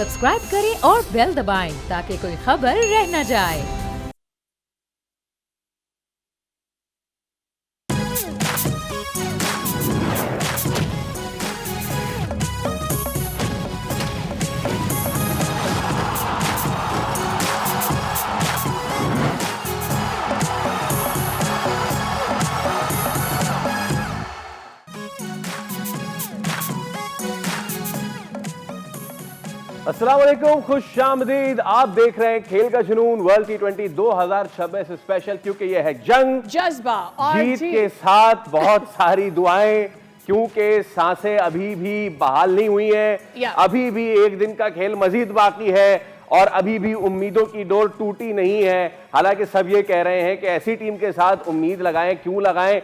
Subscribe करें और bell दबाएं ताकि कोई खबर रह न जाए। अस्सलाम वालेकुम, खुशामदीद। आप देख रहे हैं खेल का जुनून वर्ल्ड T20 2026 स्पेशल, क्योंकि यह है जंग जज्बा और जीत के साथ बहुत सारी दुआएं, क्योंकि सांसें अभी भी बहाल नहीं हुई हैं। अभी भी एक दिन का खेल मजीद बाकी है और अभी भी उम्मीदों की डोर टूटी नहीं है। हालांकि सब ये कह रहे हैं कि ऐसी टीम के साथ उम्मीद लगाएं, क्यों लगाएं,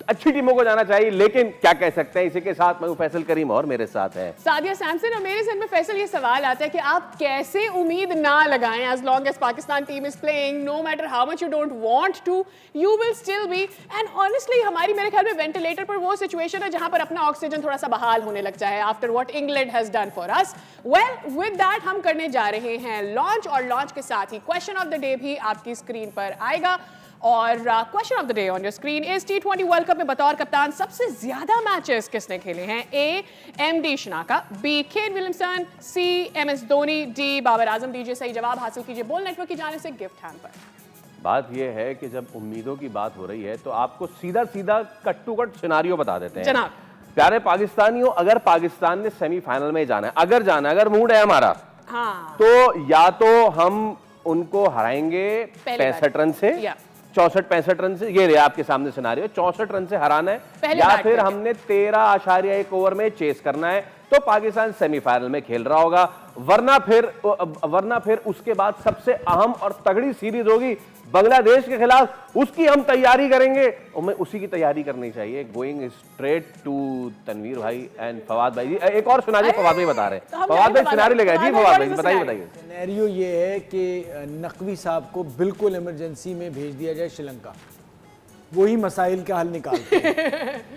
अच्छी टीमों को जाना चाहिए, लेकिन क्या कह सकते हैं। इसी के साथ मैं हूं फैसल करीम और मेरे साथ है सादिया सैमसन। और मेरे जहन में फैसल ये सवाल आता है कि आप कैसे उम्मीद ना लगाएं। As long as Pakistan team is playing, no matter how much you don't want to, you will still be. And honestly हमारी मेरे ख्याल में वेंटिलेटर पर वो सिचुएशन है जहां पर अपना ऑक्सीजन थोड़ा सा बहाल होने लग जाए after what England has done for us. Well with that हम करने जा रहे हैं लॉन्च, और लॉन्च के साथ ही क्वेश्चन ऑफ द डे भी आपकी स्क्रीन पर आएगा। और question of the day on your screen is T20 world cup में बतौर कप्तान सबसे ज्यादा मैचेस किसने खेले हैं? A MD Shanaka, B Kane Williamson, C MS Dhoni, D Babar Azam. दीजिए सही जवाब, हासिल कीजिए बोल नेटवर्क की जाने से गिफ्ट हैम्पर। बात यह है कि जब उम्मीदों की बात हो रही है तो आपको सीधा सीधा कट टू कट सिनारियो बता देते हैं जनाब। प्यारे पाकिस्तानियों, अगर पाकिस्तान ने सेमीफाइनल में जाना है, अगर मूड है हमारा, हाँ, तो या तो हम उनको हराएंगे 65 रन से, 64-65 रन से, ये रहे आपके सामने सिनारियो, 64 रन से हराना है, या फिर हमने 13.1 ओवर में चेस करना है, तो पाकिस्तान सेमीफाइनल में खेल रहा होगा। वरना फिर उसके बाद सबसे अहम और तगड़ी सीरीज होगी बांग्लादेश के खिलाफ, उसकी हम तैयारी करेंगे और मैं उसी की तैयारी करनी चाहिए। गोइंग स्ट्रेट टू तनवीर भाई एंड फवाद भाई जी। एक और सुनाइए, फवाद भाई बता रहे हैं, फवाद भाई सिनारी लगा जी। फवाद भाई बताइए। सिनेरियो ये है कि नकवी साहब को बिल्कुल इमरजेंसी में भेज दिया जाए श्रीलंका, वही मसाइल का हल निकालते हैं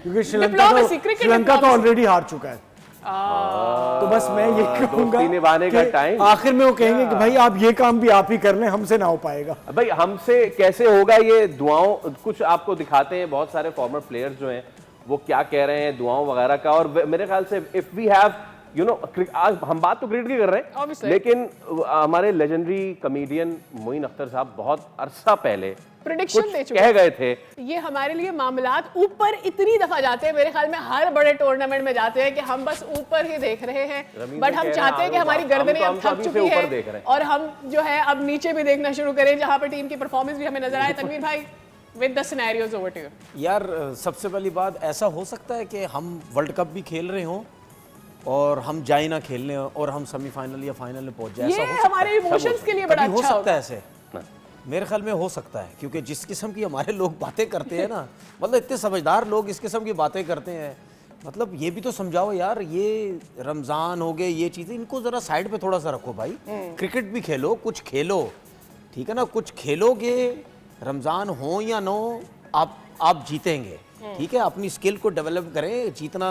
क्योंकि श्रीलंका तो ऑलरेडी हार चुका है। तो बस मैं ये कहूंगा का टाइम आखिर में वो कहेंगे कि भाई आप ये काम भी आप ही कर लें, हमसे ना हो पाएगा। भाई हमसे कैसे होगा ये दुआओं, कुछ आपको दिखाते हैं बहुत सारे फॉर्मर प्लेयर्स जो हैं वो क्या कह रहे हैं दुआओं वगैरह का। और मेरे ख्याल से इफ वी हैव आज हम बात तो क्रिकेट की कर रहे हैं, लेकिन हमारे लेजेंडरी कॉमेडियन मोइन अख्तर साहब बहुत अरसा पहले प्रेडिक्शन दे चुके कह गए थे। ये हमारे लिए मामलात ऊपर इतनी दफा जाते हैं, मेरे ख्याल में हर बड़े टूर्नामेंट में जाते हैं कि हम बस ऊपर ही देख रहे हैं, बट हम चाहते हैं कि हमारी गर्दनें अब थक चुकी है और हम जो है अब नीचे भी देखना शुरू करें, जहां पर टीम की परफॉर्मेंस भी हमें नजर आए। तनवीर भाई with the scenarios over to you. यार सबसे पहली बात, ऐसा हो सकता है कि हम वर्ल्ड कप भी खेल रहे हों और हम जाए ना खेलने और हम सेमीफाइनल या फाइनल में पहुंच जाए, ऐसा हो सकता है। हमारे इमोशंस के लिए बड़ा अच्छा हो सकता है ऐसे, मेरे ख्याल में हो सकता है, क्योंकि जिस किस्म की हमारे लोग बातें करते हैं ना, मतलब इतने समझदार लोग इस किस्म की बातें करते हैं, मतलब ये भी तो समझाओ यार, ये रमजान हो गए, ये चीजें इनको जरा साइड पे थोड़ा सा रखो भाई। क्रिकेट भी खेलो, कुछ खेलो, ठीक है ना, कुछ खेलोगे, रमजान हो या नो, आप जीतेंगे, ठीक है। अपनी स्किल को डेवलप करें, जीतना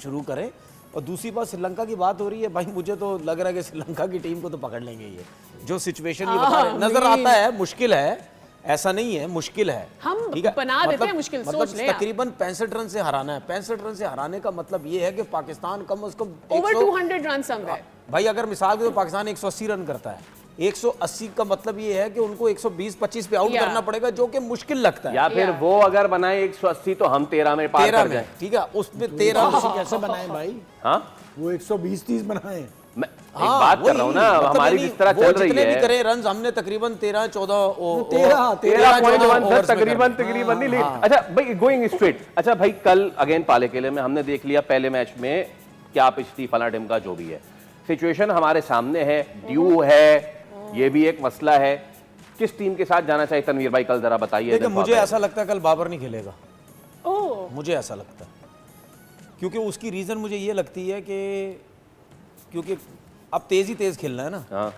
शुरू करें। और दूसरी बात, श्रीलंका की बात हो रही है भाई, मुझे तो लग रहा है कि श्रीलंका की टीम को तो पकड़ लेंगे। ये जो सिचुएशन ये बता रहे नजर आता है, मुश्किल है, ऐसा नहीं है, मुश्किल है, हम ठीक है, बना देते हैं मुश्किल, मतलब तकरीबन 65 रन से हराना है। 65 रन से हराने का मतलब ये है कि पाकिस्तान कम से कम ओवर 200 रन समवेयर। भाई अगर मिसाल के तो पाकिस्तान 180 रन करता है, 180 का मतलब ये है कि उनको 120-25 पे आउट करना पड़ेगा, जो कि मुश्किल लगता है। या फिर वो अगर बनाए 180 तो हम 13 में पार कर जाएं, ठीक है, उसमें 13 कैसे बनाए भाई? हाँ, वो 120-30 बनाए। मैं एक बात कर रहा हूँ ना, मतलब हमारी जिस तरह चल रही है, भी करें रन हमने तकरीबन 13 तकरीबन नहीं ली। अच्छा भाई, गोइंग स्ट्रेट, अच्छा भाई, कल अगेन पाले किले में हमने देख लिया पहले मैच में क्या पिछती फला टिम का जो भी है सिचुएशन हमारे सामने है, ड्यू है, ये भी एक मसला है। किस टीम के साथ जाना चाहिए तनवीर भाई, कल जरा बताइए। मुझे ऐसा लगता है कल बाबर नहीं खेलेगा। मुझे ऐसा लगता है, क्योंकि उसकी रीजन मुझे ये लगती है कि क्योंकि अब तेज खेलना है ना। हाँ।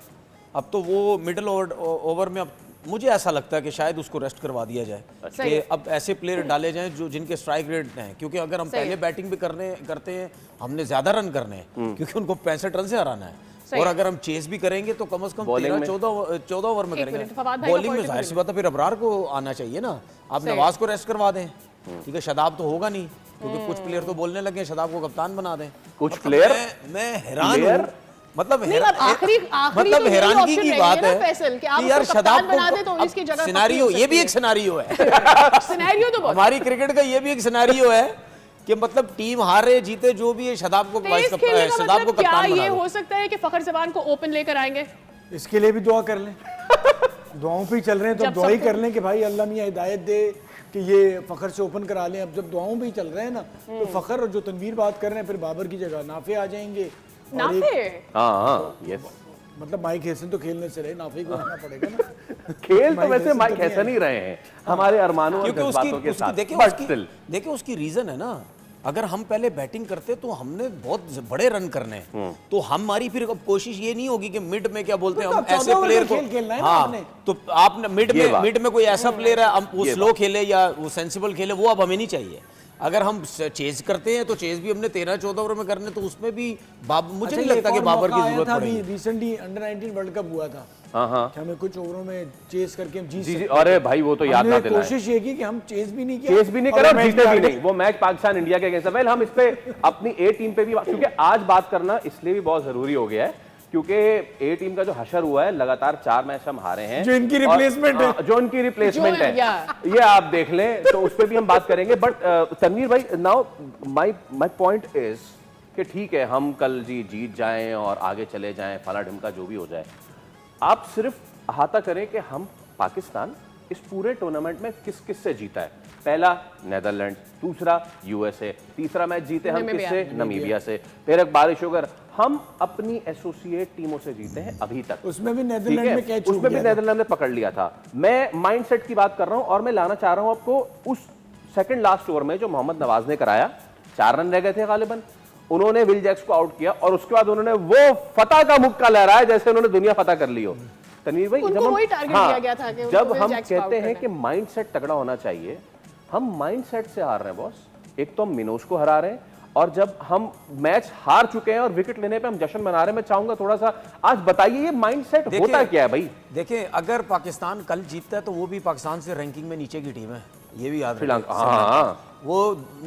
अब तो वो मिडिल ओवर में अब मुझे ऐसा लगता है कि शायद उसको रेस्ट करवा दिया जाए, कि अब ऐसे प्लेयर डाले जाएं जो जिनके स्ट्राइक रेट हैं, क्योंकि अगर हम पहले बैटिंग भी करते हैं, हमने ज्यादा रन करने हैं, क्योंकि उनको 65 रन से हराना है। और अगर हम चेस भी करेंगे तो कम से कम 13-14 ओवर में करेंगे। बॉलिंग में जाहिर सी बात है फिर अबरार को आना चाहिए ना, आप नवाज को रेस्ट करवा दें, ठीक है, शदाब तो होगा नहीं क्योंकि कुछ प्लेयर तो बोलने लगे शदाब को कप्तान बना दें। कुछ प्लेयर मैं हैरान हूं, मतलब मतलब हैरानगी की बात है कि यार शदाब को सिनेरियो, ये भी एक सिनेरियो है सिनेरियो तो हमारी क्रिकेट का, ये भी एक सिनेरियो है कि मतलब टीम हारे जीते जो भी है शदाब को शदाब को कप्तान बना। ये हो सकता है कि फखर जमान को ओपन लेकर आएंगे, इसके लिए भी दुआ कर लें दुआओं पे ही चल रहे हैं तो दुआ ही कर लें कि भाई अल्लाह मियां हिदायत दे कि ये फखर से ओपन करा लें। अब जब दुआओं पे ही चल रहे हैं ना तो फखर और जो तनवीर बात कर रहे हैं फिर बाबर की जगह नाफे आ जाएंगे। यस, मतलब माइक हैसन तो खेलने से रहे, नाफे को आना पड़ेगा ना खेल तो वैसे माइक हैसन ही रहे हैं हमारे अरमानों और जज्बातों के साथ। देखिए उसकी रीजन है ना, अगर हम पहले बैटिंग करते तो हमने बहुत बड़े रन करने हैं, तो हमारी फिर कोशिश ये नहीं होगी कि मिड में क्या बोलते हैं हम ऐसे प्लेयर को, हाँ तो आपने मिड में कोई ऐसा प्लेयर है हम वो स्लो खेले या वो सेंसिबल खेले, वो अब हमें नहीं चाहिए। अगर हम चेज करते हैं तो चेज भी हमने 13-14 ओवर में करने, तो उसमें भी मुझे नहीं लगता कि बाबर की जरूरत पड़ेगी। रिसेंटली अंडर 19 वर्ल्ड कप हुआ था, हमें कुछ ओवरों में चेज करके हम जीत सकते। अरे भाई वो तो याद ना दिलाएं। कोशिश ये की कि हम चेज भी नहीं किया, चेज भी नहीं करे, जीते भी नहीं। वो मैच पाकिस्तान इंडिया के अगेंस्ट, वेल हम इस पे अपनी ए टीम पे भी, क्योंकि आज बात करना इसलिए भी बहुत जरूरी हो गया है क्योंकि ए टीम का जो हशर हुआ है, लगातार 4 मैच हम हारे हैं, जो इनकी रिप्लेसमेंट है, जो इनकी रिप्लेसमेंट है, ये आप देख लें, तो उस पर भी हम बात करेंगे। बट तनवीर भाई, नाउ माय पॉइंट इज कि ठीक है हम कल जीत जाएं और आगे चले जाएं, फला ढिमका जो भी हो जाए, आप सिर्फ अहाता करें कि हम पाकिस्तान इस पूरे टूर्नामेंट में किस किस से जीता है। पहला नेदरलैंड, दूसरा यूएसए, तीसरा मैच जीते हम किससे, नमीबिया से, फिर एक बारिश होकर हम अपनी एसोसिएट टीमों से जीते हैं अभी तक। उसमें भी नेदरलैंड में कैच, उसमें भी नेदरलैंड ने पकड़ लिया था। मैं माइंडसेट की बात कर रहा हूं और मैं लाना चाह रहा हूं आपको उस सेकंड लास्ट ओवर में जो मोहम्मद नवाज ने कराया, 4 रन रह गए थे गालिबन, उन्होंने विल जैक्स को आउट किया और उसके बाद उन्होंने वो फतह का मुक्का लहराया जैसे उन्होंने दुनिया फतह कर ली हो। तनवीर भाई, जब हम कहते हैं कि माइंडसेट तगड़ा होना चाहिए, हम माइंडसेट से हार रहे हैं बॉस। एक तो हम मिनोज को हरा रहे हैं और जब हम मैच हार चुके हैं और विकेट लेने पे हम जश्न मना रहे हैं। मैं चाहूंगा थोड़ा सा आज बताइए ये माइंडसेट होता क्या है भाई? देखिए अगर पाकिस्तान कल जीतता है तो वो भी पाकिस्तान से रैंकिंग में नीचे की टीम है, ये भी याद रखिए।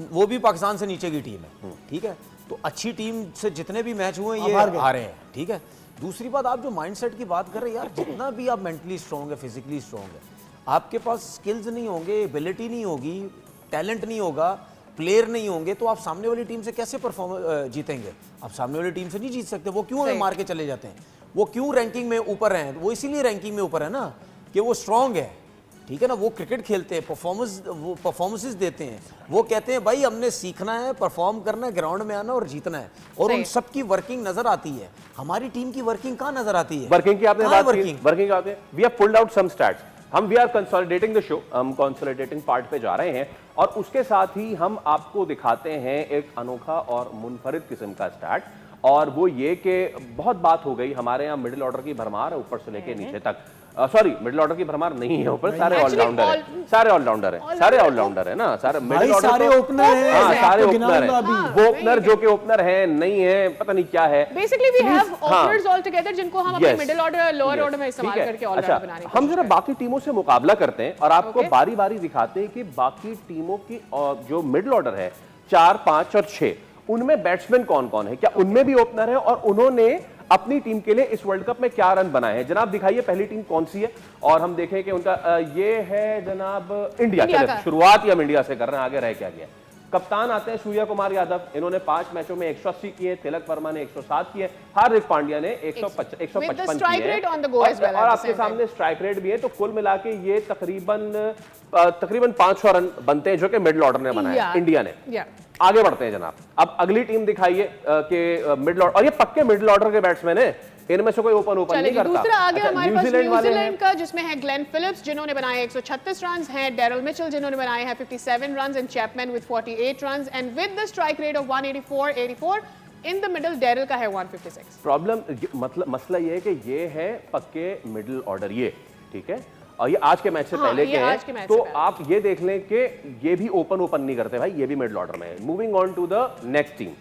वो भी पाकिस्तान से नीचे की टीम है, ठीक है। तो अच्छी टीम से जितने भी मैच हुए ये हारे हैं, ठीक है। दूसरी बात, आप जो माइंडसेट की बात कर रहे हैं यार, जितना भी आप मेंटली स्ट्रॉन्ग है, फिजिकली स्ट्रॉन्ग है, आपके पास स्किल्स नहीं होंगे, एबिलिटी नहीं होगी, टैलेंट नहीं होगा, प्लेयर नहीं होंगे, तो आप सामने वाली टीम से कैसे परफॉर्म जीतेंगे? आप सामने वाली टीम से नहीं जीत सकते। वो क्यों हमें मार के चले जाते हैं? वो क्यों रैंकिंग में ऊपर हैं? वो इसीलिए रैंकिंग में ऊपर है ना कि वो स्ट्रांग है, ठीक है ना। वो क्रिकेट खेलते हैं, वो परफॉर्मेंसेस देते हैं, वो कहते हैं भाई हमने सीखना है, परफॉर्म करना है, ग्राउंड में आना और जीतना है, और उन सब की वर्किंग नजर आती है। हमारी टीम की वर्किंग कहाँ नजर आती है? वर्किंग की आपने बात की, वर्किंग आते हैं, we have pulled out some stats, हम we are consolidating the show, हम कंसोलिडेटिंग पार्ट पे जा रहे हैं और उसके साथ ही हम आपको दिखाते हैं एक अनोखा और मुनफरिद किस्म का स्टैट, और वो ये कि बहुत बात हो गई हमारे यहाँ मिडिल ऑर्डर की भरमार है ऊपर से लेके नीचे तक। सॉरी, मिडिल ऑर्डर की भरमार नहीं है ऊपर, सारे ऑलराउंडर हैं, सारे ऑलराउंडर हैं, सारे ऑलराउंडर है ना, सारे मिडिल ऑर्डर, सारे ओपनर हैं, हाँ सारे ओपनर हैं। वो ओपनर जो कि ओपनर हैं नहीं है, पता नहीं क्या है। Basically we have openers all together जिनको हम अपने मिडिल ऑर्डर, लोअर ऑर्डर में इस्तेमाल करके ऑलराउंडर बनाने की हम जरा बाकी टीमों से मुकाबला करते हैं और आपको बारी बारी दिखाते हैं कि बाकी टीमों की जो मिडिल ऑर्डर है 4, 5 और 6, उनमें बैट्समैन कौन कौन है, क्या उनमें भी ओपनर है और उन्होंने अपनी टीम के लिए इस वर्ल्ड कप में क्या रन बनाए हैं। जनाब दिखाइए पहली टीम कौन सी है और हम देखें कि उनका ये है जनाब इंडिया। शुरुआत ही हम इंडिया से कर रहे हैं, आगे रह क्या गया। कप्तान आते हैं सूर्या कुमार यादव, इन्होंने 5 मैचों में 180 किए, तिलक वर्मा ने 107 किए, हार्दिक पांड्या ने 155 किए और आपके सामने स्ट्राइक रेट भी है। तो कुल मिला के ये तकरीबन 500 रन बनते हैं जो कि मिडिल ऑर्डर ने बनाया इंडिया ने। आगे बढ़ते हैं जनाब, अब अगली टीम दिखाइए कि मिडिल ऑर्डर, और ये पक्के मिडिल ऑर्डर के बैट्समैन हैं, इनमें से कोई ओपन नहीं करता। दूसरा आगे हमारे पास न्यूजीलैंड का जिसमें है ग्लेन फिलिप्स जिन्होंने बनाए 136 रन्स हैं, डेरिल मिचेल जिन्होंने बनाए हैं 57 runs and Chapman with 48 runs and with the strike rate of 184 in the middle Daryl का है 156। प्रॉब्लम मसला ये है कि ये है पक्के मिडिल ऑर्डर, ये ठीक है, और ये आज के मैच से पहले के हैं, तो आप ये देख लें कि ये भी ओपन नहीं करते भाई, ये भी मिडिल ऑर्डर में है। Moving on to the next team,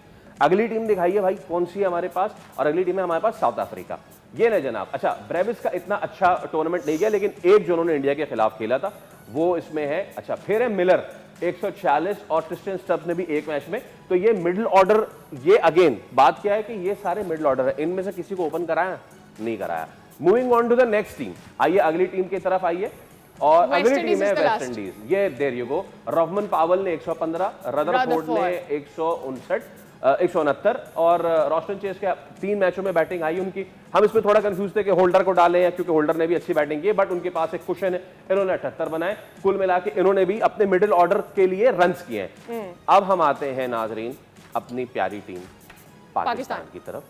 अगली टीम दिखाइए भाई कौन सी है हमारे पास, और अगली टीम है हमारे पास साउथ अफ्रीका। ये ना जनाब, अच्छा ब्रेविस का इतना अच्छा टूर्नामेंट नहीं गया, लेकिन एक जो उन्होंने इंडिया के खिलाफ खेला था वो इसमें है। अच्छा फिर है मिलर 146 और ट्रिस्टन स्टब्स ने भी एक मैच में। तो ये मिडिल ऑर्डर, ये अगेन बात क्या है कि ये सारे मिडिल ऑर्डर है, इनमें से किसी को ओपन कराया नहीं कराया। Moving on to the next team, आइए अगली टीम की तरफ आइए, और अगली टीम है वेस्ट इंडीज। ये देयर यू गो, रॉफमन पावल ने 115, रदरफोर्ड ने 169 और रोस्टन चेस के 3 मैचों में बैटिंग आई उनकी। हम इसमें थोड़ा कंफ्यूज थे कि होल्डर को डालें या, क्योंकि होल्डर ने भी अच्छी बैटिंग की, बट उनके पास एक कुशन है, इन्होंने 78 बनाए। कुल मिला के इन्होंने भी अपने मिडिल ऑर्डर के लिए रन्स किए हैं। अब हम आते हैं नाजरीन अपनी प्यारी टीम पाकिस्तान की तरफ,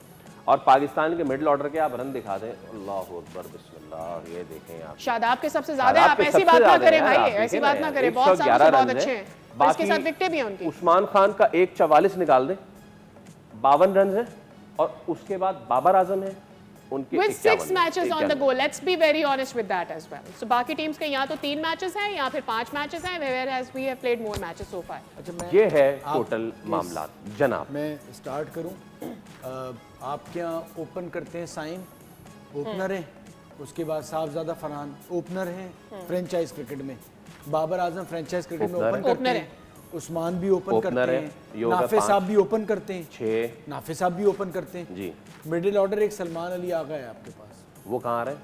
और पाकिस्तान के मिडिल ऑर्डर के आप रन दिखा दें। अल्लाह अकबर बिस्मिल्लाह, ये देखें आप, शादाब के सबसे ज्यादा। आप ऐसी बात ना करें भाई, ऐसी बात ना करें, बहुत सारे बहुत अच्छे हैं, इसके साथ विकेटें भी हैं उनकी। उस्मान खान का 144 निकाल दे, 52 रन है, और उसके बाद बाबर आजम है उनके with 6 matches on the go. Let's be very honest with that as well. So बाकी टीम्स के यहाँ तो 3 मैचेस हैं या फिर 5 मैचेस हैं, whereas we have played more matches so far. अच्छा, ये है टोटल मामला। जनाब मैं स्टार्ट करूं, आपके यहाँ ओपन करते हैं साइम, ओपनर है, उसके बाद साहबजादा फरहान ओपनर हैं फ्रेंचाइज क्रिकेट में, बाबर आजम फ्रेंचाइज क्रिकेट में ओपन करते हैं, उस्मान भी ओपन करते हैं, नाफे साहब भी ओपन करते हैं, 6 नाफे साहब भी ओपन करते हैं जी। मिडिल ऑर्डर एक सलमान अली आ गया है आपके पास, वो कहाँ आ रहे हैं?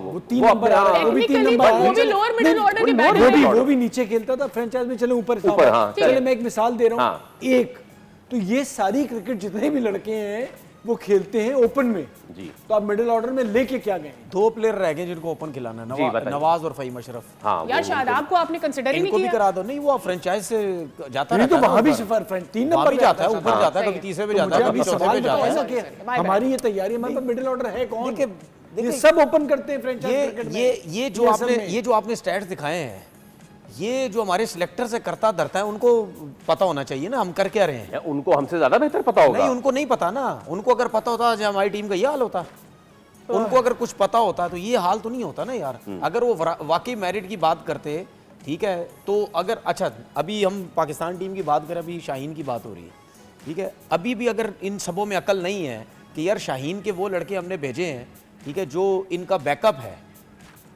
वो 3 नंबर आ रहा है, वो भी 3 नंबर वो भी लोअर मिडिल ऑर्डर के बैटर हैं। वो भी नीचे खेलता था फ्रेंचाइज में, चलो ऊपर हाँ, चले मैं एक मिसाल दे रहा हूँ। एक तो ये सारी क्रिकेट जितने भी लड़के हैं वो खेलते हैं ओपन में जी। तो आप मिडिल ऑर्डर में लेके क्या गए? 2 प्लेयर रह गए जिनको ओपन खिलाना है, नवाज और फहीम अशरफ। हाँ, यार शादाब को आपने कंसीडर ही नहीं इनको भी किया। करा दो। नहीं, वो फ्रेंचाइज से जाता नहीं रहता तो है, वहां भी 3 नंबर भी जाता है, ऊपर जाता है, कभी तीसरे पे जाता है, कभी चौथे पे जाता है। हमारी ये तैयारी, हमारे पास मिडिल ऑर्डर है कौन? ये सब ओपन करते हैं फ्रेंचाइज क्रिकेट में। ये जो आपने स्टैट्स दिखाए हैं, ये जो हमारे सिलेक्टर से करता धरता है, उनको पता होना चाहिए ना हम कर क्या रहे हैं। उनको हमसे ज्यादा बेहतर पता होगा। नहीं, उनको नहीं पता ना। उनको अगर पता होता जो हमारी टीम का ये हाल होता, उनको अगर कुछ पता होता तो ये हाल तो नहीं होता ना यार। अगर वो वाकई मेरिट की बात करते, ठीक है, तो अगर अच्छा अभी हम पाकिस्तान टीम की बात करें, अभी शाहीन की बात हो रही है, ठीक है, अभी भी अगर इन सबों में अकल नहीं है कि यार शाहीन के वो लड़के हमने भेजे हैं, ठीक है, जो इनका बैकअप है,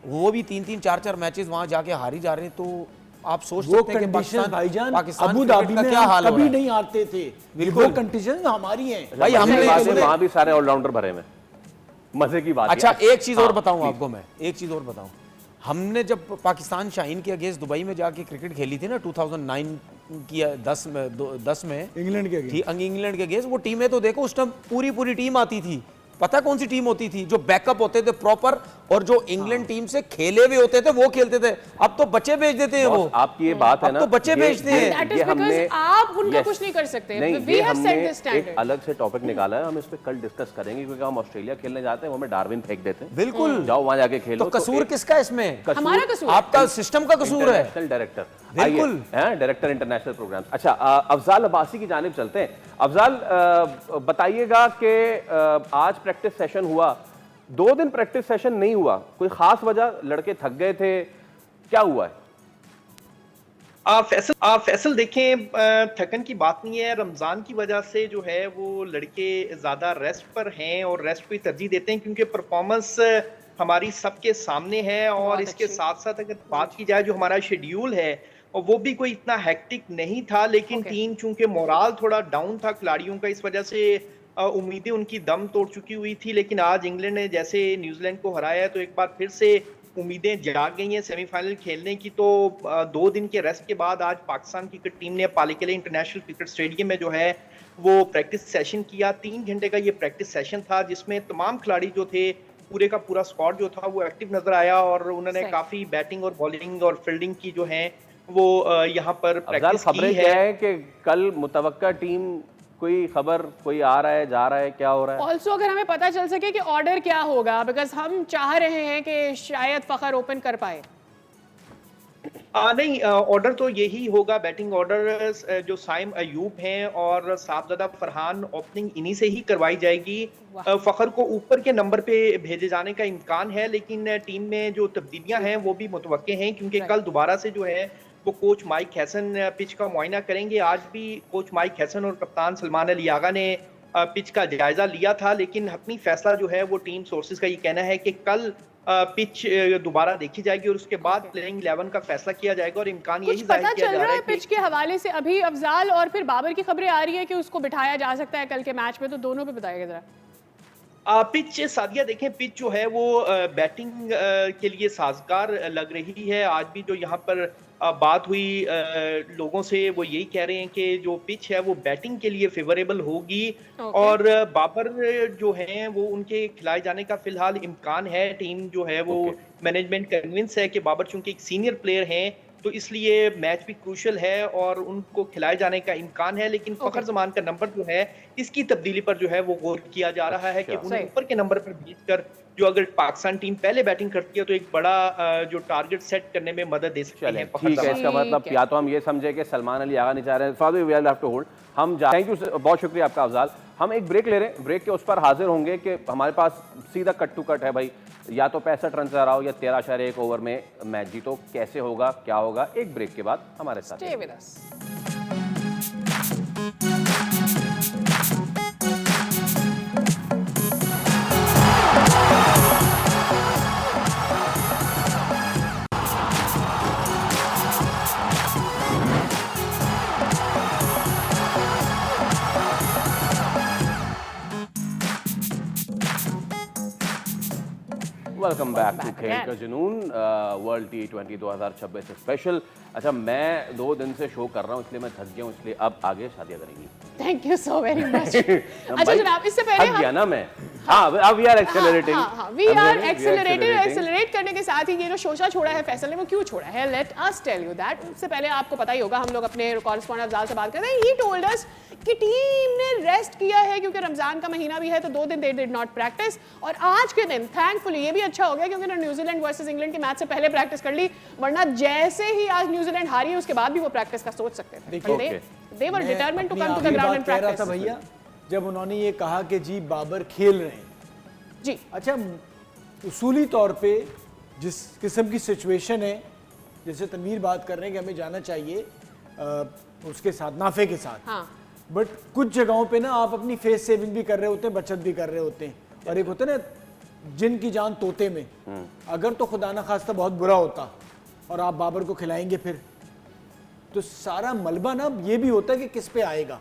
वो भी 3-3 4-4 मैचेस वहां जाके हारी जा रहे हैं, तो आप सोच सकते हैं कि भाईजान पाकिस्तान अबू धाबी में क्या हाल कभी नहीं आते थे। बिल्कुल, वो कंडीशन हमारी हैं भाई। हमने वहां भी सारे ऑलराउंडर भरे हैं, मजे की बात। अच्छा एक चीज और बताऊं आपको, मैं एक चीज और बताऊं, हमने जब पाकिस्तान शाहीन के अगेंस्ट दुबई में जाके क्रिकेट खेली थी ना 2009 की 10 में इंग्लैंड के अगेंस्ट, वो टीमें तो देखो उस टाइम पूरी टीम आती थी। पता कौन सी टीम होती थी? जो बैकअप होते थे प्रॉपर, और जो इंग्लैंड टीम से खेले हुए होते थे वो खेलते थे। अब तो बच्चे भेज देते हैं वो। आपकी ये बात है ना, अब तो बच्चे भेजते हैं। ये हमने आप उनका कुछ नहीं कर सकते। We have set the standard. एक अलग से टॉपिक निकाला है, हम इस पे कल डिस्कस करेंगे, क्योंकि हम ऑस्ट्रेलिया खेलने जाते हैं, हमें डार्विन फेंक देते हैं। बिल्कुल, जाओ वहां जाके खेलो। तो कसूर किसका इसमें? हमारा कसूर, आपका सिस्टम का कसूर है। इंटरनेशनल डायरेक्टर, बिल्कुल, डायरेक्टर इंटरनेशनल प्रोग्राम। अच्छा, अफजाल अब्बासी की जानिब चलते हैं। अफजाल, बताइएगा कि आज प्रैक्टिस सेशन हुआ, 2 दिन प्रैक्टिस सेशन नहीं हुआ, कोई खास वजह? लड़के थक गए थे, क्या हुआ है? फैसल देखें, थकन की बात नहीं है। रमज़ान की वजह से जो है वो लड़के ज़्यादा रेस्ट पर हैं और रेस्ट को तरजीह देते हैं, क्योंकि परफॉर्मेंस हमारी सबके सामने है। और इसके साथ साथ अगर बात की जाए जो हमारा शेड्यूल है, और वो भी कोई इतना हेक्टिक नहीं था, लेकिन टीम चूंकि मोराल थोड़ा डाउन था खिलाड़ियों का, इस वजह से उम्मीदें उनकी दम तोड़ चुकी हुई थी। लेकिन आज इंग्लैंड ने जैसे न्यूजीलैंड को हराया, तो एक बार फिर से उम्मीदें जाग गई हैं सेमीफाइनल खेलने की। तो 2 दिन के रेस्ट के बाद आज पाकिस्तान क्रिकेट टीम ने पालीकले इंटरनेशनल क्रिकेट स्टेडियम में जो है वो प्रैक्टिस सेशन किया। 3 घंटे का ये प्रैक्टिस सेशन था, जिसमें तमाम खिलाड़ी जो थे, पूरे का पूरा स्क्वाड जो था वो एक्टिव नजर आया, और उन्होंने काफी बैटिंग और बॉलिंग और फील्डिंग की जो है वो यहाँ पर प्रैक्टिस की है। कि कल मुतवक्का टीम, कोई खबर, कोई आ रहा है, जा रहा है, क्या हो रहा है? ऑल्सो अगर हमें पता चल सके कि ऑर्डर क्या होगा, बिकॉज हम चाह रहे हैं कि शायद फखर ओपन कर पाए। नहीं, ऑर्डर तो यही होगा, बैटिंग ऑर्डर जो साइम अयूब हैं और साहबजादा फरहान, ओपनिंग इन्हीं से ही करवाई जाएगी। फखर को ऊपर के नंबर पे भेजे जाने का इम्कान है, लेकिन टीम में जो तब्दीलियां हैं वो भी मुतवक्के हैं, क्योंकि कल दोबारा से जो है वो कोच माइक हैसन पिच का मुआयना करेंगे। आज भी कोच माइक हैसन और कप्तान सलमान अली आगा ने पिच का जायजा लिया था, लेकिन अपनी फैसला जो है वो टीम सोर्सेज का ये कहना है कि कल पिच दोबारा देखी जाएगी और उसके बाद प्लेइंग 11 का फैसला किया जाएगा। और इम्कान यही जाहिर किया जा रहा है पिच के हवाले से अभी अफजाल और फिर बाबर की खबरें आ रही है कि उसको बिठाया जा सकता है कल के मैच में, तो दोनों पे बताइएगा जरा। पिच सादिया देखें, पिच जो है वो बैटिंग के लिए साजगार लग रही है। आज भी जो यहाँ पर बात हुई लोगों से, वो यही कह रहे हैं कि जो पिच है वो बैटिंग के लिए फेवरेबल होगी। और बाबर जो हैं वो उनके खिलाए जाने का फिलहाल इम्कान है। टीम जो है वो मैनेजमेंट कन्विंस है कि बाबर चूंकि एक सीनियर प्लेयर हैं तो इसलिए मैच भी क्रूशल है और उनको खिलाए जाने का इम्कान है। लेकिन फखर जमान का नंबर जो है इसकी तब्दीली पर जो है वो गौर किया जा रहा है कि उन्हें ऊपर के नंबर पर भेजकर जो अगर पाकिस्तान टीम पहले बैटिंग करती है तो एक बड़ा जो टारगेट सेट करने में मदद दे सकते हैं। ठीक है, इसका मतलब या तो हम ये समझे कि सलमान अली आगा नहीं चाह रहे हैं। हम थैंक यू, बहुत शुक्रिया आपका अफजाल। हम एक ब्रेक ले रहे हैं, ब्रेक के उस पर हाजिर होंगे कि हमारे पास सीधा कट टू कट है भाई, या तो 65 रन से हराओ या 13.1 ओवर में मैच जीतो, कैसे होगा क्या होगा, एक ब्रेक के बाद हमारे साथ। वेलकम बैक टू खेल का जुनून वर्ल्ड T20 2026 स्पेशल। अच्छा, मैं 2 दिन से शो कर रहा हूँ इसलिए मैं थक गया हूँ, इसलिए अब आगे शादियां करेंगी। Thank you so very much. अच्छा जनाब, इससे पहले थक गया ना मैं। अब we are accelerating. We are accelerating. Accelerate करने के साथ ही ये जो शोशा छोड़ा है फैसल ने, वो क्यों छोड़ा है, let us tell you that. उससे पहले आपको पता ही होगा, हम लोग अपने कॉरेस्पॉन्डेंट अफजाल से बात करते हैं। ही टोल्ड अस कि टीम ने रेस्ट किया है क्योंकि रमजान का महीना भी है, तो 2 दिन दे डिड नॉट प्रैक्टिस। और आज के दिन थैंकफुली ये भी अच्छा हो गया क्योंकि ना न्यूजीलैंड वर्सेस इंग्लैंड के मैच से पहले प्रैक्टिस कर ली, वरना जैसे ही आज न्यूजीलैंड हारी उसके बाद भी वो प्रैक्टिस का सोच सकते थे। They were determined to come to the ground and practice। था भैया जब उन्होंने ये कहा कि जी बाबर खेल रहे हैं जी। अच्छा, उसूली तौर पे जिस किस्म की सिचुएशन है, जैसे तनवीर बात कर रहे हैं कि हमें जाना चाहिए उसके साथ, नाफे के साथ, हाँ। बट कुछ जगहों पे ना आप अपनी फेस सेविंग भी कर रहे होते हैं, बचत भी कर रहे होते हैं, और एक होता है ना जिन की जान तोते में। अगर तो खुदा ना खास्ता बहुत बुरा होता और आप बाबर को खिलाएंगे फिर, तो सारा मलबा ना ये भी होता है कि किस पे आएगा।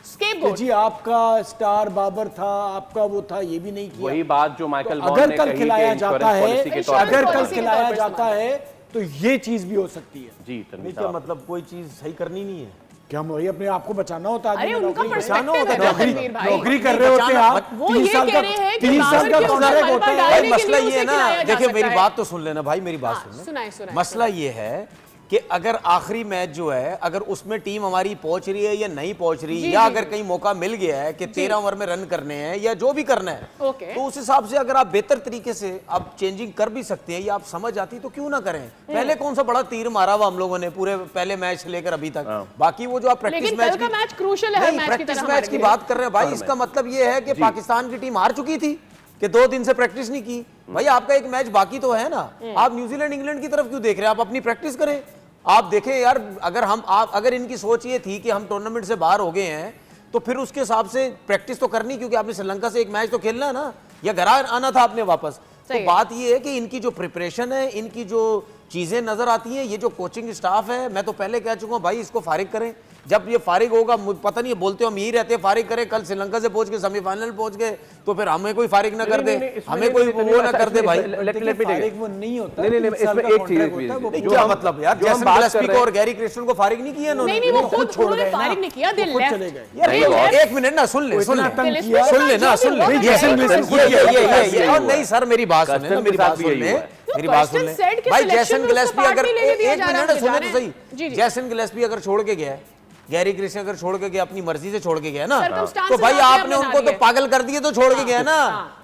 Scapegoat। जी आपका स्टार बाबर था, आपका वो था, ये भी नहीं किया। वही बात जो माइकल तो अगर कल खिलाया जाता है, अगर कल खिलाया जाता है तो ये चीज भी हो सकती है। जी क्या मतलब कोई चीज सही करनी नहीं है क्या? हम वही अपने आप को बचाना होता है। अरे उनका पर्सपेक्टिव है रणवीर भाई, नौकरी कर रहे होते हैं आप, वो ये कह रहे हैं कि 30 साल का कॉन्ट्रैक्ट होता है। भाई मसला ये है ना, देखिए मेरी बात तो सुन लेना भाई, मेरी बात सुन सुनाए। मसला ये है कि अगर आखिरी मैच जो है, अगर उसमें टीम हमारी पहुंच रही है या नहीं पहुंच रही, या अगर कहीं मौका मिल गया है कि 13 ओवर में रन करने हैं या जो भी करना है, तो उस हिसाब से अगर आप बेहतर तरीके से आप चेंजिंग कर भी सकते हैं या आप समझ आती तो क्यों ना करें। पहले कौन सा बड़ा तीर मारा हुआ हम लोगों ने पूरे पहले मैच से लेकर अभी तक। बाकी वो जो आप प्रैक्टिस मैच क्रूशियल है, प्रैक्टिस मैच की बात कर रहे हैं भाई, इसका मतलब ये है कि पाकिस्तान की टीम हार चुकी थी कि 2 दिन से प्रैक्टिस नहीं की। भाई आपका एक मैच बाकी तो है ना, आप न्यूजीलैंड इंग्लैंड की तरफ क्यों देख रहे हैं? आप अपनी प्रैक्टिस करें। आप देखें यार, अगर इनकी सोच ये थी कि हम टूर्नामेंट से बाहर हो गए हैं तो फिर उसके हिसाब से प्रैक्टिस तो करनी, क्योंकि आपने श्रीलंका से एक मैच तो खेलना है ना, या घर आना था आपने वापस। तो बात ये है कि इनकी जो प्रिपरेशन है, इनकी जो चीजें नजर आती हैं, ये जो कोचिंग स्टाफ है, मैं तो पहले कह चुका हूं भाई इसको फारिग करें। जब ये फारिग होगा, पता नहीं बोलते हम यही रहते हैं फारिग करें, कल श्रीलंका से पहुंच के सेमीफाइनल पहुंच गए तो फिर हमें कोई फारिग ना कर दे, हमें कोई वो ना कर दे भाई। फारिग वो नहीं होता। नहीं, इसमें एक चीज क्या मतलब यार, जैसन गिलेस्पी को और गैरी क्रिस्टन को फारिग नहीं किया इन्होंने? नहीं, वो खुद फारिग नहीं किया, दिल चले गए। यार एक मिनट ना, सुन ले और नहीं सर, मेरी बात सुन ले, मेरी बात सुन ले, मेरी बात सुन ले भाई। जैसन गिलेस्पी अगर एक मिनट सुने तो सही, जैसन गिलेस्पी अगर छोड़ के गया, गैरी क्रिस्टन अगर छोड़ के गया, अपनी मर्जी से छोड़ के गया ना, तो भाई आपने उनको तो पागल कर दिए, तो छोड़ के गया ना,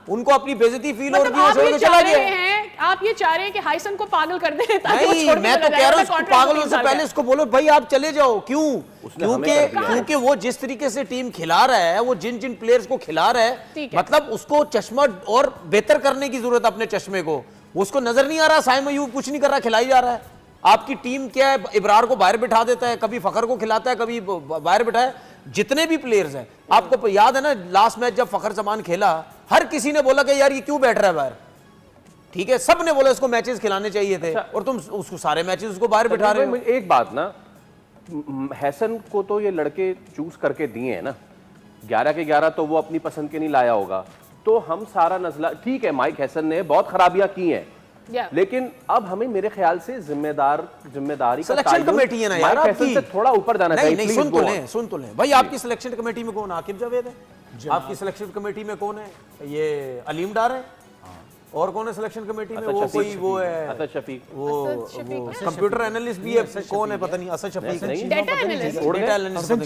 उनको अपनी बेइज्जती फील हो रही है, छोड़ के चला गया। आप ये चाह रहे हैं कि हाइसन को पागल कर दें ताकि वो नहीं, छोड़ के मैं तो कह रहा हूं पागल होने से पहले इसको बोलो भाई आप चले जाओ। क्यों? क्योंकि वो जिस तरीके से टीम खिला रहा है, वो जिन जिन प्लेयर्स को खिला रहा है, मतलब उसको चश्मा और बेहतर करने की जरूरत है अपने चश्मे को। उसको नजर नहीं आ रहा, साइम अयूब कुछ नहीं कर रहा, खिलाई जा रहा है। आपकी टीम क्या है, इब्रार को बाहर बिठा देता है, कभी फखर को खिलाता है, कभी बाहर बिठाए। जितने भी प्लेयर्स हैं, आपको याद है ना लास्ट मैच जब फखर जमान खेला, हर किसी ने बोला कि यार ये क्यों बैठ रहा है बाहर, ठीक है, सब ने बोला इसको मैचेस खिलाने चाहिए थे। और तुम उसको सारे मैचेस उसको बाहर बिठा रहे हो। एक बात ना, हैसन को तो ये लड़के चूज करके दिए हैं ना, 11 के 11 तो वो अपनी पसंद के नहीं लाया होगा, तो हम सारा नजला, ठीक है माइक हैसन ने बहुत खराबियां की हैं, लेकिन अब हमें मेरे ख्याल से जिम्मेदारी का सिलेक्शन कमेटी है ना यार आपकी, से थोड़ा ऊपर जाना चाहिए। नहीं, सुन तो लें भाई, आपकी सिलेक्शन कमेटी में कौन? आकिब जावेद है। आपकी सिलेक्शन कमेटी में कौन है? ये अलीम डार है। और कौन है सिलेक्शन कमेटी में? वो कोई वो है असद शफीक, वो कंप्यूटर एनालिस्ट भी है, कौन है पता नहीं, असद शफीक नहीं, डेटा एनालिस्ट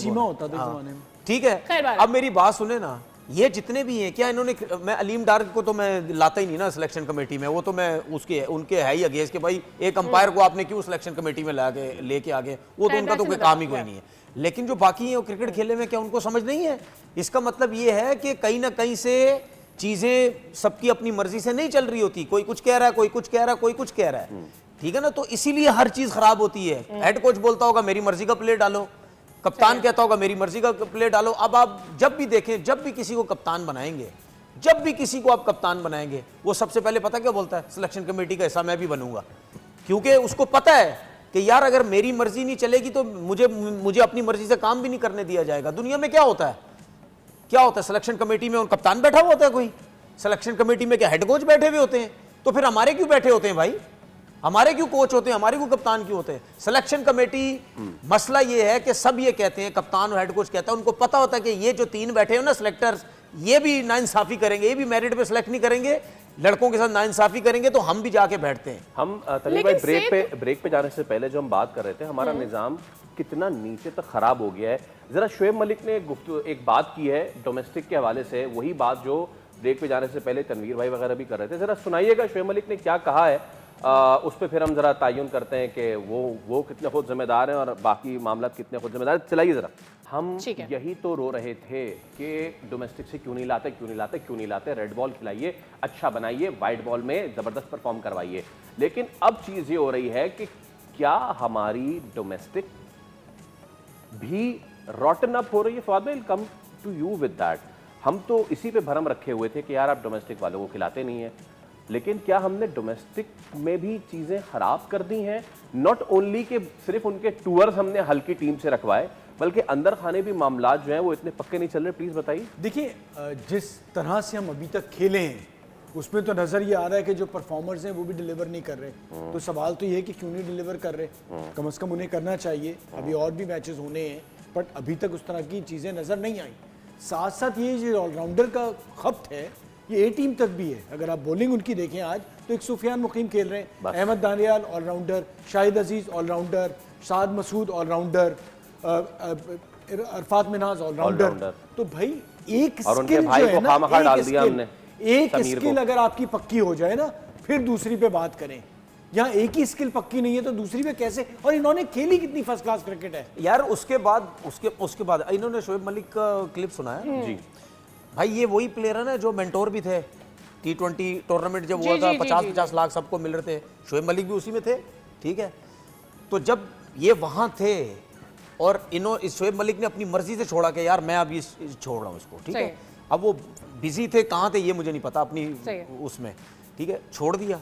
होता था जमाने में। ठीक है, अब मेरी बात सुने ना, ये जितने भी हैं, क्या इन्होंने, मैं अलीम डार को तो मैं लाता ही नहीं ना सिलेक्शन कमेटी में, वो तो मैं उनके है ही अगेंस्ट कि भाई एक अंपायर को आपने क्यों सिलेक्शन कमेटी में लेके आगे, वो तो उनका तो कोई काम ही कोई नहीं है। लेकिन जो बाकी है वो क्रिकेट खेलने में क्या उनको समझ नहीं है? इसका मतलब ये है कि कहीं ना कहीं से चीजें सबकी अपनी मर्जी से नहीं चल रही होती, कोई कुछ कह रहा है, कोई कुछ कह रहा है, कोई कुछ कह रहा है, ठीक है ना, तो इसीलिए हर चीज खराब होती है। हेड कोच बोलता होगा मेरी मर्जी का प्लेयर डालो, कप्तान कहता होगा मेरी मर्जी का प्लेयर डालो। अब आप जब भी देखें, जब भी किसी को कप्तान बनाएंगे, जब भी किसी को आप कप्तान बनाएंगे, वो सबसे पहले पता क्या बोलता है? सिलेक्शन कमेटी का हिस्सा मैं भी बनूंगा, क्योंकि उसको पता है कि यार अगर मेरी मर्जी नहीं चलेगी तो मुझे अपनी मर्जी से काम भी नहीं करने दिया जाएगा। दुनिया में क्या होता है, क्या होता है? सिलेक्शन कमेटी में उन कप्तान बैठा हुआ होता है, कोई सिलेक्शन कमेटी में क्या हेड कोच बैठे हुए होते हैं? तो फिर हमारे क्यों बैठे होते हैं भाई? हमारे क्यों कोच होते हैं, हमारे क्यों कप्तान क्यों होते हैं? सिलेक्शन कमेटी, मसला ये है कि सब ये कहते हैं, कप्तान और हेड कोच कहता है, उनको पता होता है कि ये जो 3 बैठे हो ना सिलेक्टर्स, ये भी नाइंसाफी करेंगे, ये भी मेरिट पे सिलेक्ट नहीं करेंगे, लड़कों के साथ नाइंसाफी करेंगे, तो हम भी जाके बैठते हैं। हम तलीम भाई ब्रेक पे जाने से पहले जो हम बात कर रहे थे, हमारा निजाम कितना नीचे तक खराब हो गया है। जरा शोएब मलिक ने एक बात की है डोमेस्टिक के हवाले से, वही बात जो ब्रेक पे जाने से पहले तनवीर भाई वगैरह भी कर रहे थे, जरा सुनाइएगा शोएब मलिक ने क्या कहा है, उस पर फिर हम जरा तायुन करते हैं कि वो कितने खुद जिम्मेदार हैं और बाकी मामला कितने खुद जिम्मेदार हैं। चलाइए जरा। हम यही तो रो रहे थे कि डोमेस्टिक से क्यों नहीं लाते, रेड बॉल खिलाइए, अच्छा बनाइए, वाइट बॉल में जबरदस्त परफॉर्म करवाइए। लेकिन अब चीज ये हो रही है कि क्या हमारी डोमेस्टिक भी रॉटन अप हो रही है? फवाद भाई, come to you with that. हम तो इसी पे भरम रखे हुए थे कि यार आप डोमेस्टिक वालों को खिलाते नहीं है, लेकिन क्या हमने डोमेस्टिक में भी चीजें खराब कर दी हैं? नॉट ओनली कि सिर्फ उनके टूर्स हमने हल्की टीम से रखवाए, बल्कि अंदर खाने भी मामला जो हैं वो इतने पक्के नहीं चल रहे। प्लीज बताइए। देखिए, जिस तरह से हम अभी तक खेले हैं उसमें तो नजर ये आ रहा है कि जो परफॉर्मर्स हैं वो भी डिलीवर नहीं कर रहे। तो सवाल तो ये है कि क्यों नहीं डिलीवर कर रहे? कम से कम उन्हें करना चाहिए। अभी और भी मैचेस होने हैं, बट अभी तक उस तरह की चीजें नजर नहीं आई। साथ साथ ये जो ऑलराउंडर का खपत है ये ए टीम तक भी है। अगर आप बॉलिंग उनकी देखें आज, तो एक सुफियान मुकीम खेल रहे हैं, अहमद दानियाल ऑलराउंडर, शाहिद अजीज ऑलराउंडर, साद मसूद ऑलराउंडर, अरफात मिनाज ऑलराउंडर। तो भाई एक स्किल जो है ना, एक स्किल अगर आपकी पक्की हो जाए ना, फिर दूसरी पे बात करें। यहाँ एक ही स्किल पक्की नहीं है तो दूसरी पे कैसे? और इन्होंने खेली कितनी फर्स्ट क्लास क्रिकेट है यार। उसके बाद इन्होंने शोएब मलिक का क्लिप सुना है जी भाई। ये वही प्लेयर है ना जो मेंटोर भी थे, T20 टूर्नामेंट जब हुआ था 50-50 लाख सबको मिल रहे थे, शोएब मलिक भी उसी में थे, ठीक है। तो जब ये वहां थे और शोएब मलिक ने अपनी मर्जी से छोड़ा कि यार मैं अभी छोड़ रहा हूँ इसको, ठीक है। अब वो बिजी थे, कहाँ थे ये मुझे नहीं पता, अपनी उसमें, ठीक है, छोड़ दिया।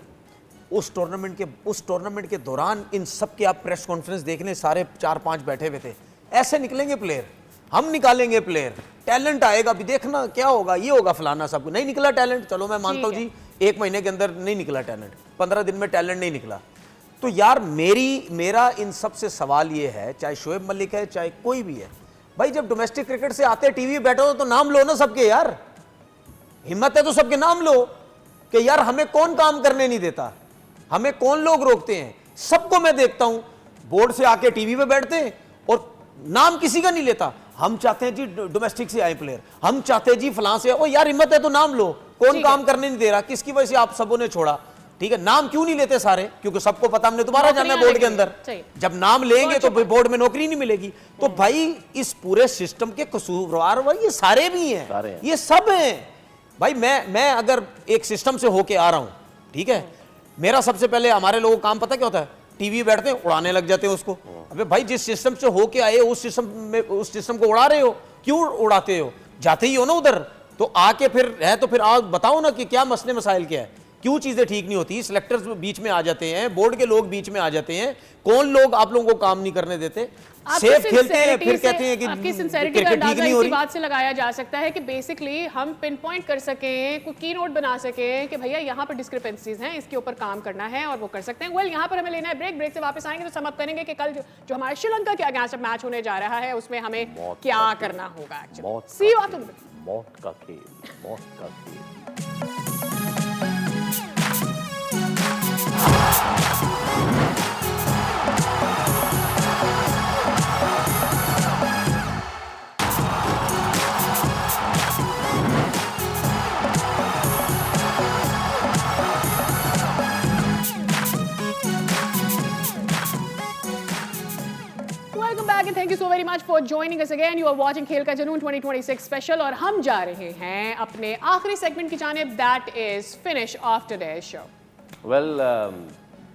उस टूर्नामेंट के दौरान इन सब के आप प्रेस कॉन्फ्रेंस देख लें, सारे 4-5 बैठे हुए थे। ऐसे निकलेंगे प्लेयर, हम निकालेंगे प्लेयर, टैलेंट आएगा, भी देखना क्या होगा, ये होगा फलाना, सब नहीं निकला टैलेंट, चलो मैं मानता हूँ जी 1 महीने के अंदर नहीं निकला टैलेंट, 15 दिन में टैलेंट नहीं निकला। तो यार मेरा इन सब से सवाल ये है, चाहे शोएब मलिक है चाहे कोई भी है भाई, जब डोमेस्टिक क्रिकेट से आते टीवी बैठे हो तो नाम लो ना सबके, यार हिम्मत है तो सबके नाम लो कि यार हमें कौन काम करने नहीं देता, हमें कौन लोग रोकते हैं। सबको मैं देखता हूं बोर्ड से आके टीवी पे बैठते हैं और नाम किसी का नहीं लेता। हम चाहते हैं जी डोमेस्टिक से आए प्लेयर, हम चाहते हैं जी फलां से, ओ यार हिम्मत है तो नाम लो, कौन काम करने नहीं दे रहा, किसकी वजह से आप सबों ने छोड़ा, ठीक है। नाम क्यों नहीं लेते सारे? क्योंकि सबको पता हमने दोबारा जाना है बोर्ड के अंदर, जब नाम लेंगे तो बोर्ड में नौकरी नहीं मिलेगी। तो भाई इस पूरे सिस्टम के कसूरवार भाई ये सारे भी हैं, ये सब हैं भाई। मैं अगर एक सिस्टम से होके आ रहा हूं, ठीक है, मेरा सबसे पहले हमारे लोगों को काम पता क्या होता है, टीवी बैठते हैं उड़ाने लग जाते हैं उसको। अबे भाई जिस सिस्टम से होके आए उस सिस्टम को उड़ा रहे हो, क्यों उड़ाते हो? जाते ही हो ना उधर, तो आके फिर है तो फिर आप बताओ ना कि क्या मसले मसाइल क्या है, क्यों चीजें ठीक नहीं होती? सिलेक्टर्स बीच में आ जाते हैं, बोर्ड के लोग बीच में आ जाते हैं, कौन लोग आप लोगों को काम नहीं करने देते? सेफ खेलते हैं फिर कहते हैं कि आपकी सिंसेरिटी का अंदाजा इसी बात से लगाया जा सकता है कि बेसिकली हम पिन पॉइंट कर सकें, कोई की नोट बना सकें कि भैया यहाँ पर डिस्क्रिपेंसीज हैं, इसके ऊपर काम करना है और वो कर सकते हैं। वेल यहाँ पर हमें लेना है ब्रेक, ब्रेक से वापस आएंगे तो समअप करेंगे कि कल जो हमारे श्रीलंका के अगेंस्ट मैच होने जा रहा है उसमें हमें क्या करना होगा। सी यू आफ्टर मौत का खेल, मौत का खेल। Thank you so very much for joining us again. You are watching खेल का जुनून 2026 स्पेशल और हम जा रहे हैं अपने आखिरी सेगमेंट की जानिब, that is finish off today's show. Well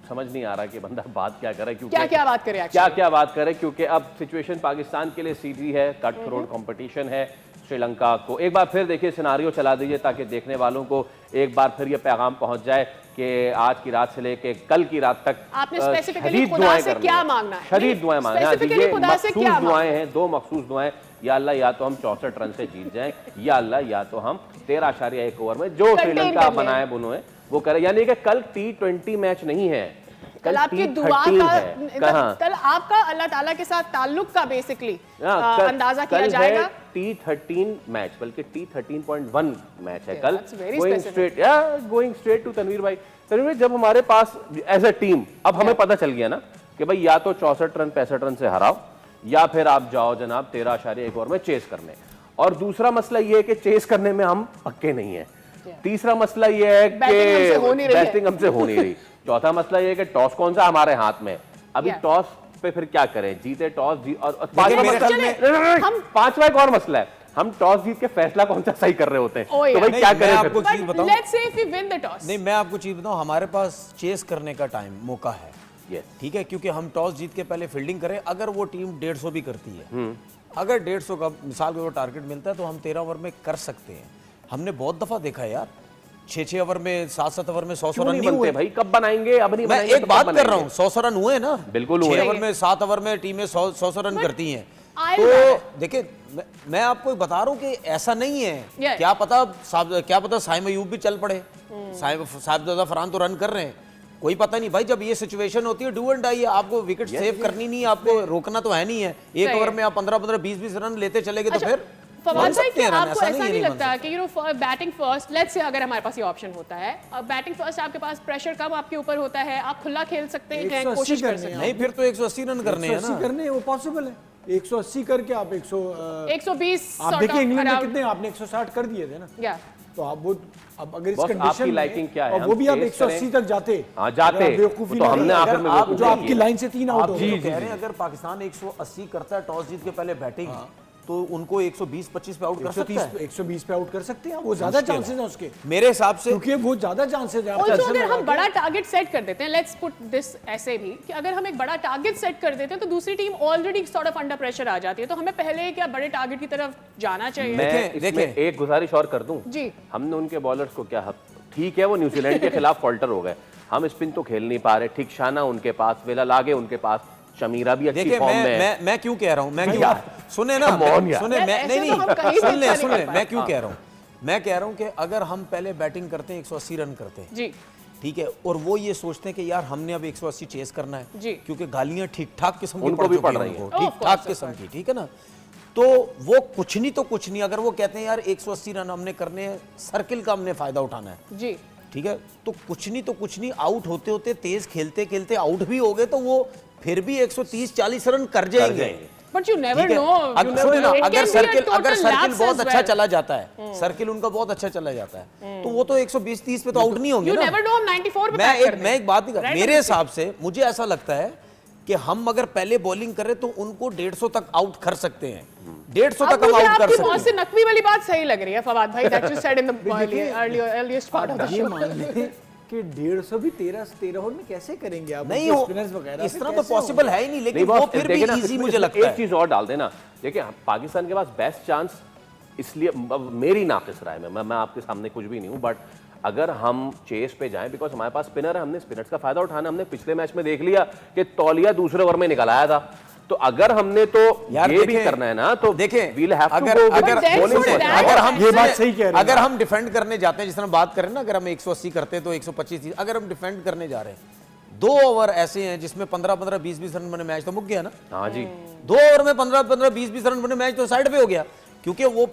समझ नहीं आ रहा कि बंदा बात क्या करे, क्योंकि क्या बात करे, क्या बात करे, क्योंकि अब सिचुएशन पाकिस्तान के लिए सीधी है, कट थ्रोट कंपटीशन है। श्रीलंका को एक बार फिर देखिए सिनारियो चला दीजिए ताकि देखने वालों को एक बार फिर ये पैगाम पहुंच जाए कि आज की रात से लेके कल की रात तक आपने स्पेसिफिकली खुदा से क्या मांगना है? शदीद दुआएं मांगना है। ये मखसूस दुआएं हैं, दो मखसूस दुआएं। या अल्लाह या तो हम 64 रन से जीत जाएं, या अल्लाह या तो हम 13.1 ओवर में जो श्रीलंका बनाए बुनोए वो करे। यानी कि कल T20 मैच नहीं है, कल आपकी दुआ का, कल आपका अल्लाह ताला के साथ ताल्लुक का बेसिकली अंदाजा किया जाएगा। T13 मैच, बल्कि T13.1 मैच है कल। गोइंग स्ट्रेट टू तनवीर भाई। तनवीर भाई, जब हमारे पास एज अ टीम अब हमें पता चल गया ना कि भाई या तो 64 रन 65 रन से हराओ, या फिर आप जाओ जनाब 13.1 ओवर में चेस करने। और दूसरा मसला ये है कि चेस करने में हम पक्के नहीं है। तीसरा मसला ये है कि बैटिंग हमसे हो नहीं रही। चौथा मसला ये है कि टॉस कौन सा हमारे हाथ में। अभी टॉस पे फिर क्या करें, जीते टॉस और पांचवा एक और मसला है, हम टॉस जीत के फैसला कौन सा सही कर रहे होते हैं। तो भाई क्या करें? आपको चीज बताऊं, let's say if we win the toss. नहीं, मैं आपको चीज बताऊं, हमारे पास चेस करने का टाइम मौका है, ठीक है, क्योंकि हम टॉस जीत के पहले फील्डिंग करें। अगर वो टीम 150 भी करती है, अगर 150 का मिसाल के टारगेट मिलता है तो हम 13 ओवर में कर सकते हैं। हमने बहुत दफा देखा है यार, 6-6 ओवर में 7-7 ओवर में 100 रन नहीं हुए भाई। कब बनाएंगे? अब नहीं बनाएंगे। मैं एक बात कर रहा हूँ, 100 रन हुए ना, बिल्कुल हुए। 6 ओवर में 7 ओवर में टीमें 100 रन करती हैं। तो देखिए मैं आपको बता रहा हूँ कि ऐसा नहीं है। क्या पता साइम अयूब भी चल पड़े, साहिबजादा फरहान तो रन कर रहे हैं, कोई पता नहीं भाई। जब ये सिचुएशन होती है डू एंड डाई, आपको विकेट सेव करनी नहीं है, आपको रोकना तो है नहीं है। एक ओवर में आप 15-15 20-20 रन लेते चले गए तो फिर फवाद भाई, क्या आपको ऐसा नहीं लगता कि बैटिंग फर्स्ट, लेट्स से अगर हमारे पास ये ऑप्शन होता है, बैटिंग फर्स्ट आपके पास प्रेशर कम आपके ऊपर होता है, आप खुला खेल सकते हैं, कोशिश कर सकते हैं। नहीं, फिर तो 180 रन करने हैं ना, करने हैं, वो पॉसिबल है। 180 करके आप 120 आप देखिए इंग्लैंड में कितने आपने 160 कर दिए थे ना। तो आप वो अब अगर इस कंडीशन लाइकिंग क्या है, वो भी आप 180 तक जाते तो हमने आखिर में जो आपकी लाइन से 3 आउट हो गए। कह रहे हैं अगर पाकिस्तान 180 करता है टॉस जीत के पहले बैटिंग, तो उनको 120-25 पे आउट कर सकते हैं, 120 पे आउट कर सकते हैं। वो ज्यादा चांसेस हैं उसके मेरे हिसाब से, क्योंकि वो ज्यादा चांसेस है। ऑल्सो अगर हम बड़ा टारगेट सेट कर देते हैं, लेट्स पुट दिस ऐसे भी कि अगर हम एक बड़ा टारगेट सेट कर देते हैं तो दूसरी team already sort of under pressure आ जाती है, तो हमें पहले क्या बड़े टारगेट की तरफ जाना चाहिए। मैं एक गुजारिश और कर दूं जी, हमने उनके बॉलर्स को क्या, ठीक है वो न्यूजीलैंड के खिलाफ फॉल्टर हो गए, हम स्पिन तो खेल नहीं पा रहे, ठीक शाना उनके पास, वेला लागे उनके पास, शमीरा भी अच्छी फॉर्म में है। मैं क्यों कह रहा हूं, मैं क्यों सुने ना, सुने मैं सुने मैं क्यों कह रहा हूं, मैं कह रहा हूं कि अगर हम पहले बैटिंग करते हैं 180 रन करते हैं जी, ठीक है, और वो ये सोचते हैं कि यार हमने अब 180 चेस करना है जी, क्योंकि गालियां ठीक ठाक किस्म की उनको भी पड़ रही हैं, ठीक ठाक किस्म की, ठीक है ना, तो वो कुछ नहीं तो कुछ नहीं, अगर वो कहते हैं यार 180 रन हमने करने हैं, सर्किल का हमने फायदा उठाना है जी, ठीक है, तो कुछ नहीं आउट होते होते तेज खेलते खेलते आउट भी हो गए तो वो फिर भी 130-40 रन कर जाएंगे। बट यू नेवर नो, अगर सर्किल बहुत अच्छा चला जाता है, सर्किल उनका बहुत अच्छा चला जाता है, तो वो तो 120-30 पे तो आउट नहीं होंगे ना। मैं एक बात नहीं कर, मेरे हिसाब से मुझे ऐसा लगता है कि हम अगर पहले बॉलिंग करें तो उनको 150 तक आउट कर सकते हैं, 150 तक हम आउट कर सकते हैं। से नकवी वाली बात सही लग रही है फवाद भाई, that you said in the earliest part of the show. मान लें कि 150 भी 13 ओवर में कैसे करेंगे आप? नहीं उनके हो, स्पिनर्स वगैरह इस पे तरह तो कैसे पॉसिबल होगा? है ही नहीं, लेकिन नहीं वो बॉस, फिर भी देखिए ना, इजी इसमें मुझे लगता एक है। चीज और डाल देना, देखिए पाकिस्तान के पास बेस्ट चांस, इसलिए मेरी नाकिस राय में, मैं आपके सामने कुछ भी नहीं हूं, बट अगर हम चेस पे जाएं, बिकॉज हमारे पास स्पिनर है, हमने स्पिनर्स का फायदा उठाना, हमने पिछले मैच में देख लिया कि तौलिया दूसरे ओवर में निकल आया था, तो अगर हमने तो यार ये भी देखें, करना है ना, तो देखें, we'll have to अगर go with अगर then bowling for first. that- अगर हम ये बात सही कह रहे हैं अगर आप। हम डिफेंड करने जाते हैं, जिस तरह बात करें ना, अगर हम 180 करते हैं तो 125, अगर हम डिफेंड करने जा रहे हैं, 2 ओवर ऐसे हैं जिसमें 15-15, 20-20 रन बने, मैच तो मुक गया ना। हाँ जी, 2 ओवर में 15-15, 20-20 रन बने, मैच तो साइड पे हो गया, क्योंकि वो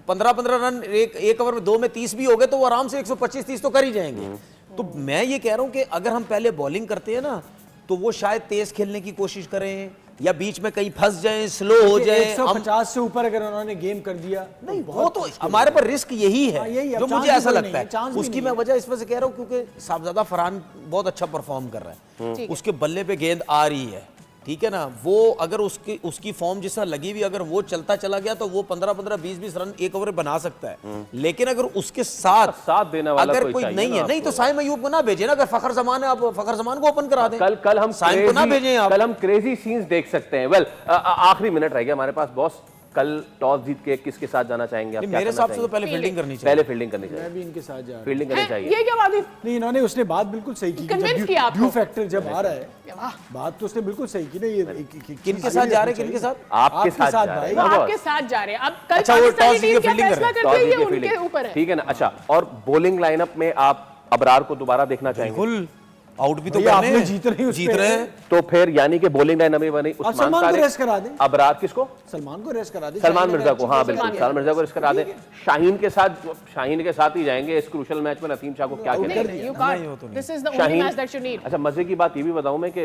15-15 रन एक ओवर में 2 में 30 भी हो गए तो वो आराम से 125-30 तो कर ही जाएंगे। तो मैं ये कह रहा हूं कि अगर हम पहले बॉलिंग करते हैं ना, तो वो शायद तेज खेलने की कोशिश करें या बीच में कहीं फंस जाएं, स्लो हो जाए। 150 से ऊपर अगर उन्होंने गेम कर दिया नहीं, वो तो हमारे पर रिस्क यही है, यही, अब जो चांस मुझे भी ऐसा कोई लगता नहीं है, चांस है। भी उसकी नहीं मैं है। वजह इस वजह से कह रहा हूँ क्योंकि साहबजादा फरहान बहुत अच्छा परफॉर्म कर रहा है, उसके बल्ले पे गेंद आ रही है, ठीक है ना, वो अगर उसकी फॉर्म जिस तरह लगी हुई, अगर वो चलता चला गया तो वो 15-15, 20-20 रन एक ओवर बना सकता है। लेकिन अगर उसके साथ देने वाला अगर कोई चाहिए नहीं ना है, नहीं तो साइम अयूब को ना भेजे ना, अगर फखर जमान है आप फखर जमान को ओपन करा दें। कल हम साइम को ना भेजें आप। कल हम क्रेजी सीन्स देख सकते हैं। वेल, आखिरी मिनट रह गया हमारे पास बॉस, कल टॉस जीत के किसके साथ जाना चाहेंगे आप? नहीं, क्या मेरे करना हिसाब से तो चाहेंगे? पहले फील्डिंग करनी चाहिए। पहले फील्डिंग करनी चाहिए, मैं भी इनके साथ जा रहा हूं। फील्डिंग करनी चाहिए। ये क्या बात हुई? नहीं, इन्होंने उसने बात बिल्कुल सही की, Convince किया आपको। ड्यू फैक्टर जब आ रहा है, बात तो उसने बिल्कुल सही की ना। ये किनके साथ जा रहे हैं, किनके साथ? आपके साथ जा रहे भाई। हैं वो ना बॉस। आपके साथ जा रहे हैं। अब कल अच्छा, वो पाकिस्तानी टॉस जीत टीम के क्या फील्डिंग फैसला करे। करती है, ये टॉस जीत के उनके फील्डिंग। ऊपर है। ठीक है ना। अच्छा, और बॉलिंग लाइनअप में आप अबरार को दोबारा देखना चाहेंगे? बिल्कुल, आउट भी तो भैया, करने आपने हैं, जीत रहे हैं उस जीत पे। रहे हैं। तो फिर यानी कि बॉलिंग लाइन अभी बनी आप सलमान को रेस्ट करा दें। अबरार किसको? सलमान को रेस्ट करा दे, सलमान मिर्जा को, हाँ बिल्कुल, सलमान सलमान मिर्जा को रेस्ट करा दें। शाहीन के साथ ही जाएंगे इस क्रूशल मैच में। नसीम शाह को क्या नहीं, कहते नहीं, हैं? you नहीं, वो can't. तो नहीं। This is the only Shaheen, match that you need. अच्छा मजे की बात ये भी बताऊं मैं कि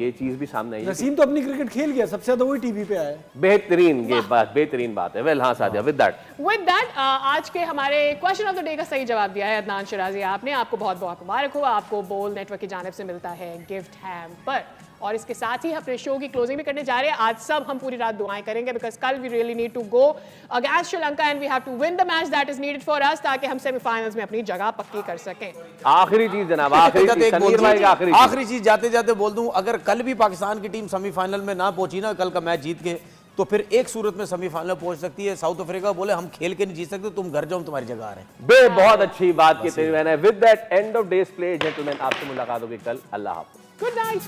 ये चीज भी सामने आई है कि नसीम तो अपनी क्रिकेट खेल गया, सबसे ज्यादा वही टीवी पे आया। बेहतरीन बात है। वेल हाँ Sadia, with that With that, आज के हमारे क्वेश्चन ऑफ द डे का सही जवाब दिया है अदनान शिराजी आपने। आपको बहुत बहुत मुबारक हो। आपको बोल नेटवर्क की जानिब से मिलता है गिफ्ट हैम्पर। और इसके साथ ही अपने शो की क्लोजिंग भी करने जा रहे हैं। आज सब हम पूरी रात दुआएं करेंगे, बिकॉज कल we really need to go against Sri Lanka and we have to win the match that is needed for us, ताकि हम सेमीफाइनल्स में अपनी जगह पक्की कर सकें। आखिरी चीज जनाब, आखिरी चीज, एक बोल तनवीर भाई की दूं, आखिरी चीज। आखिरी चीज जाते जाते बोल दूं, अगर कल भी पाकिस्तान की टीम सेमीफाइनल में ना पहुंची ना, कल का मैच जीत के, तो फिर एक सूरत में सेमीफाइनल पहुंच सकती है। साउथ अफ्रीका बोले हम खेल के नहीं जीत सकते, तुम घर जाओ, तुम्हारी जगह आ रहे हैं। बहुत अच्छी बात की थी मैंने। With that end of days play gentleman, आपसे मुलाकात होगी कल। अल्लाह हाफ़िज़। Good night.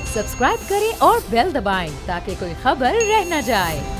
सब्सक्राइब करें और बेल दबाएं ताकि कोई खबर रह न जाए।